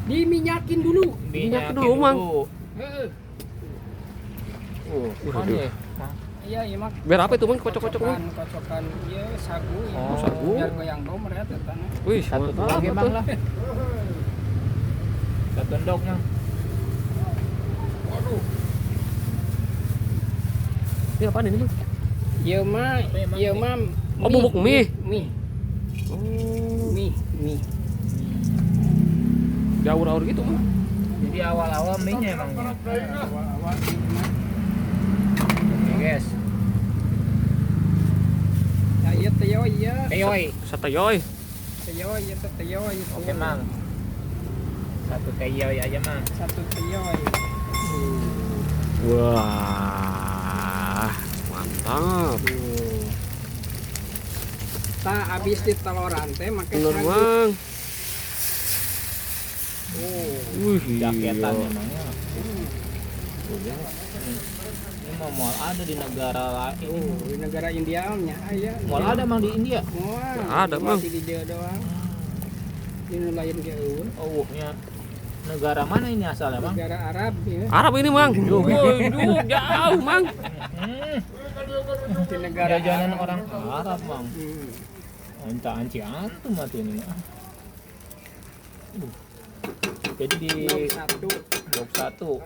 Diminyakin dulu. Minyakin dulu, Mang. Heeh. Waduh. Iya, iya mak. Biar apa itu, Mang? Kocok-kocok, Mang? Kocokan iya sagu ya. Oh, sagu. Biar goyang domer ya tetana. Wih, Satu mantap lagi, Mang tuh. lah. Satu endok, Mang. Ini apaan ini, Mang? Iya mah, iya mah. Oh, bubuk mie. Mie, Oh, mie. diaur-aur gitu, Mang. Jadi awal-awal mie-nya emang. Awal-awal Oke, guys. ya iya teo iya. Teoy. Satayoy. Teo iya teo iya. Oke, Mang. Satu teoy aja, Mang. Satu teo. Wah, mantap. Tak habis di teloran teh make Bener, sagu. Mang. Oh. Wih, Jaketannya, iya. Mang. Ya. Ini mau mal ada di negara lain. Oh, di negara India nya aya. Mal ada, Mang, di India. Wah, Ada, Mang. masih di dia doang. Ini lain ge eueun. Oh, ya. Negara mana ini asalnya, Mang? Negara Arab ya. Arab ini, Mang. Waduh, jauh, Mang. Di negara Jajanan Arab. orang Arab, Mang. Entah anci antum mati ini. Jadi di Blok 1 blok 1.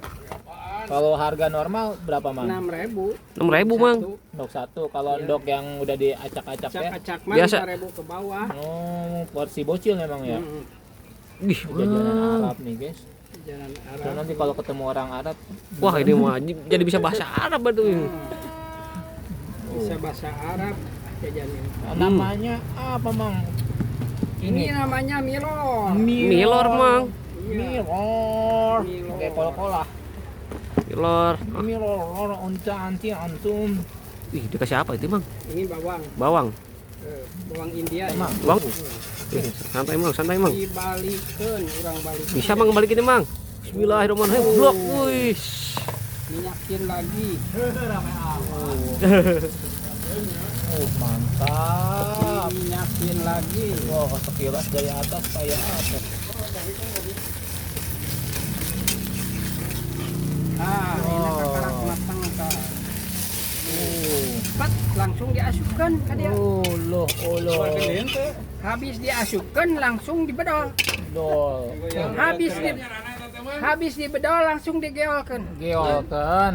Kalau harga normal berapa, Mang? 6.000. 6.000, Mang. Blok 1. Kalau Iya. endok yang udah diacak-acak ya. Acak-acak mah Biasa. 5.000 ke bawah. Oh, porsi bocil memang ya. Ih, Jajanan Mang. Arab nih, guys. Jalan Dan Arab. nanti kalau ketemu orang Arab, Wah, ini mah jadi bisa bahasa Arab tuh. Bisa bahasa Arab jajanin. namanya apa, Mang? Ini namanya milor. Milor, Mang. Iya. Milor. Milor. Kayak kol-kolah. Milor. Milor, unta anti antum. Ih, dikasih apa itu, Mang? Ini bawang. Bawang. Bawang India. Mang. Bawang. Ih, santai, Mang, santai, Mang. Dibalikeun urang balik. Bisa, Mang, balikin ini, Mang. Bismillahirrahmanirrahim. Blok. Wih. Minyakin lagi. Oh, mantap. Minyakin lagi. Wah, sekilas dari atas kayak apa? Ah, ini Oh. kakarak matang Kak. Oh. Cepat langsung diasupkan ke dia. Oh, loh. Habis diasupkan langsung dibedol. Dol. Habis dibedol langsung digeolkan. Geolkan.